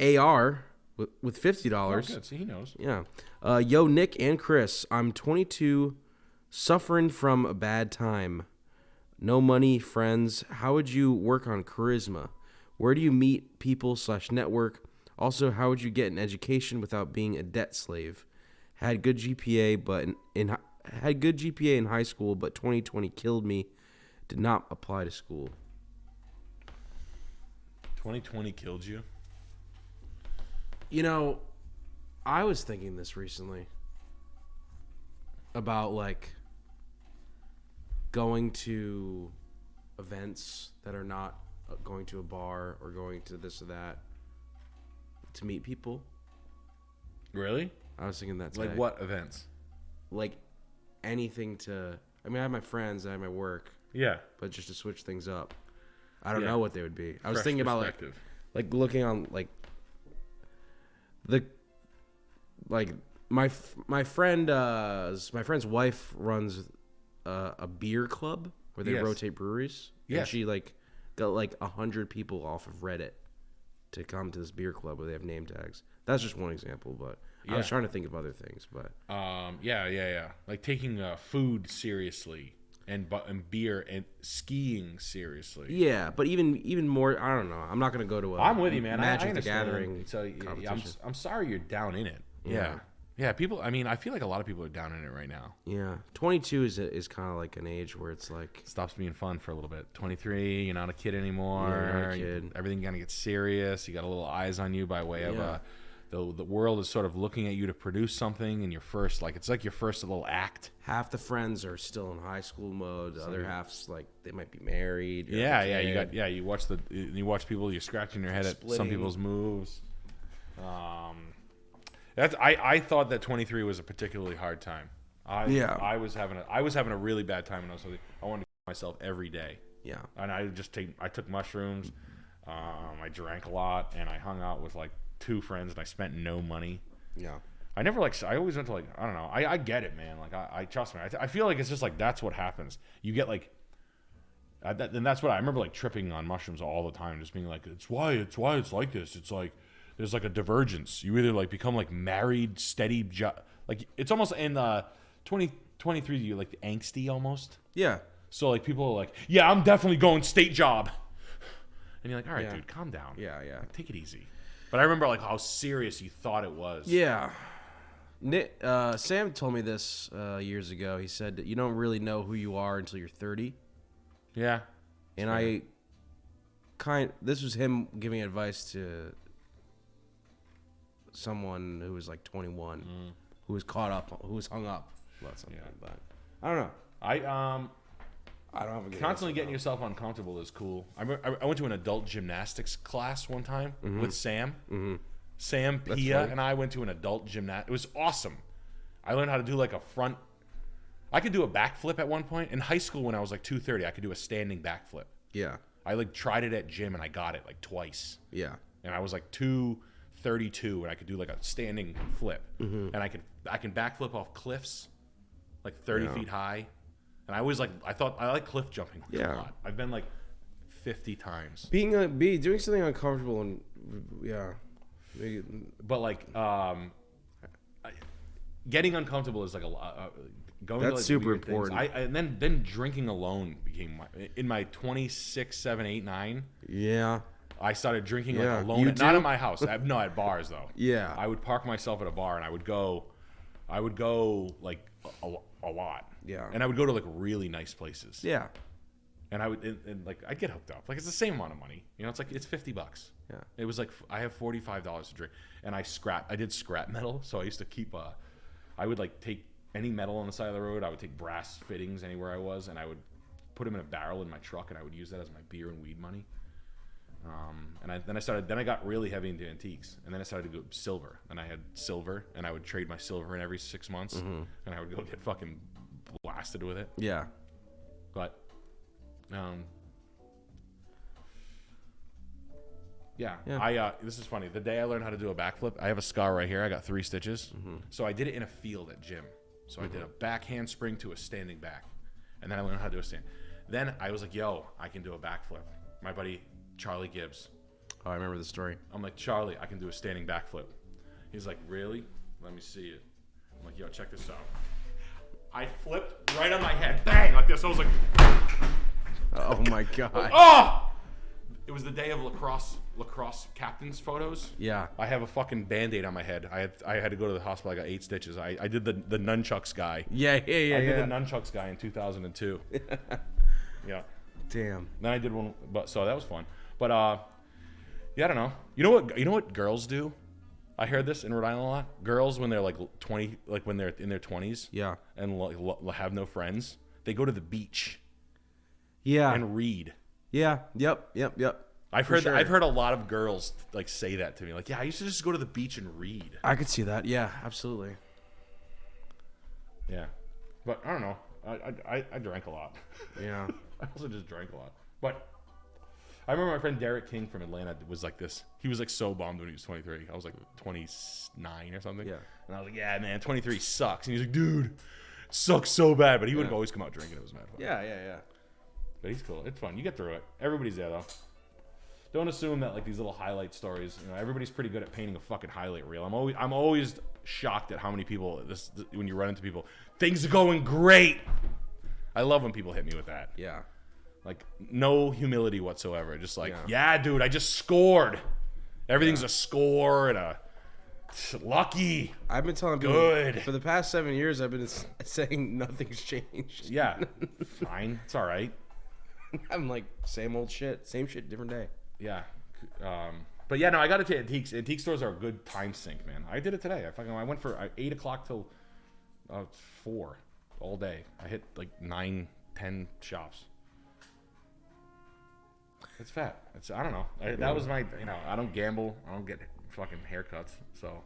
AR with $50. Oh, good. See, he knows. Yeah. Yo, Nick and Chris, I'm 22, suffering from a bad time. No money, friends. How would you work on charisma? Where do you meet people / network? Also, how would you get an education without being a debt slave? Had good GPA, but had good GPA in high school, but 2020 killed me. Did not apply to school. 2020 killed you? You know, I was thinking this recently about like going to events that are not going to a bar or going to this or that to meet people. Really? I was thinking that today. Like what events? Like anything to... I mean, I have my friends, I have my work. Yeah. But just to switch things up. I don't know what they would be. I was Fresh thinking about like looking on like the... Like my friend's wife runs a beer club where they rotate breweries. Yeah. And she like got like 100 people off of Reddit to come to this beer club where they have name tags. That's just one example, but I was trying to think of other things. But yeah. Like taking food seriously and beer and skiing seriously. Yeah, but even more, I don't know. I'm not gonna go to a... I'm with you, man. Magic the Gathering. So I'm sorry you're down in it. Yeah. People. I mean, I feel like a lot of people are down in it right now. Yeah, 22 is kind of like an age where it's like stops being fun for a little bit. 23, you're not a kid anymore. Yeah, you're not a kid. Everything kind of gets serious. You got a little eyes on you by way of the world is sort of looking at you to produce something, and it's like your first little act. Half the friends are still in high school mode. The other half's like they might be married. You watch people. You're scratching your head at some people's moves. I thought that 23 was a particularly hard time. I was having a really bad time when I was like, I wanted to kill myself every day. Yeah. And I took mushrooms. I drank a lot, and I hung out with like 2 friends, and I spent no money. Yeah. I always went to like, I don't know. I get it, man. Like I trust me. I feel like it's just like, that's what happens. You get like, and that's what I remember, like tripping on mushrooms all the time, just being like, it's why it's like this. It's like, there's like a divergence. You either like become like married, steady job. Like it's almost in 2023, you like angsty almost. Yeah. So like people are like, yeah, I'm definitely going state job. And you're like, all right, dude, calm down. Yeah. Like, take it easy. But I remember like how serious you thought it was. Yeah. Sam told me this years ago. He said that you don't really know who you are until you're 30. Yeah. And this was him giving advice to someone who was like 21, who was hung up about something. But I don't know. I don't have a good constantly getting yourself uncomfortable is cool. I went to an adult gymnastics class one time with Sam. Sam, Pia, and I went to an adult gymnastics. It was awesome. I learned how to do like a front. I could do a backflip at one point in high school when I was like 230. I could do a standing backflip. Yeah. I like tried it at gym and I got it like twice. Yeah. And I was like 232 and I could do like a standing flip. And I can backflip off cliffs like 30 feet high. And I like cliff jumping a lot. I've been like 50 times. Doing something uncomfortable and but like getting uncomfortable is like a lot. Going That's to like super important. And then drinking alone became in my 26, 7, 8, 9. Yeah. I started drinking like alone, not at my house. At bars though. Yeah. I would park myself at a bar and I would go like a lot. Yeah. And I would go to like really nice places. Yeah. And I'd get hooked up. Like it's the same amount of money. You know, it's $50. Yeah. It was like I have $45 to drink, and I did scrap metal, so I used to keep I would like take any metal on the side of the road. I would take brass fittings anywhere I was, and I would put them in a barrel in my truck, and I would use that as my beer and weed money. Then I got really heavy into antiques, and then I started to go silver. And I had silver, and I would trade my silver in every 6 months, and I would go get fucking blasted with it. Yeah. But, this is funny. The day I learned how to do a backflip, I have a scar right here. I got 3 stitches. So I did it in a field at gym. So I did a back handspring to a standing back, and then I learned how to do a stand. Then I was like, yo, I can do a backflip. My buddy Charlie Gibbs. Oh, I remember the story. I'm like, Charlie, I can do a standing backflip. He's like, really? Let me see it. I'm like, yo, check this out. I flipped right on my head, bang, like this. I was like, oh my god. Oh! It was the day of lacrosse captains photos. Yeah. I have a fucking Band-Aid on my head. I had to go to the hospital. I got 8 stitches. I did the nunchucks guy. Yeah. I did the nunchucks guy in 2002. Yeah. Damn. Then I did one, but so that was fun. But yeah, I don't know. You know what girls do? I heard this in Rhode Island a lot. Girls, when they're like 20, like when they're in their 20s, yeah, and have no friends, they go to the beach. Yeah. And read. Yeah. Yep. I've heard a lot of girls like say that to me. Like, yeah, I used to just go to the beach and read. I could see that. Yeah, absolutely. Yeah, but I don't know. I drank a lot. Yeah. I also just drank a lot. But I remember my friend Derek King from Atlanta was like this. He was like so bummed when he was 23. I was like 29 or something. Yeah. And I was like, yeah, man, 23 sucks. And he's like, dude, it sucks so bad. But he would always come out drinking. It was mad fun. Yeah. But he's cool. It's fun. You get through it. Everybody's there though. Don't assume that like these little highlight stories. You know, everybody's pretty good at painting a fucking highlight reel. I'm always shocked at how many people when you run into people, things are going great. I love when people hit me with that. Yeah. Like no humility whatsoever. Just like, yeah dude, I just scored. Everything's a score and a lucky. I've been telling people for the past 7 years. I've been saying nothing's changed. Yeah, fine. It's all right. I'm like same old shit, different day. Yeah, but yeah, no, I got to antiques. Antique stores are a good time sink, man. I did it today. I went for 8 o'clock till 4 all day. I hit like 9, 10 shops. It's fat. I don't know. That was my. I don't gamble. I don't get fucking haircuts. So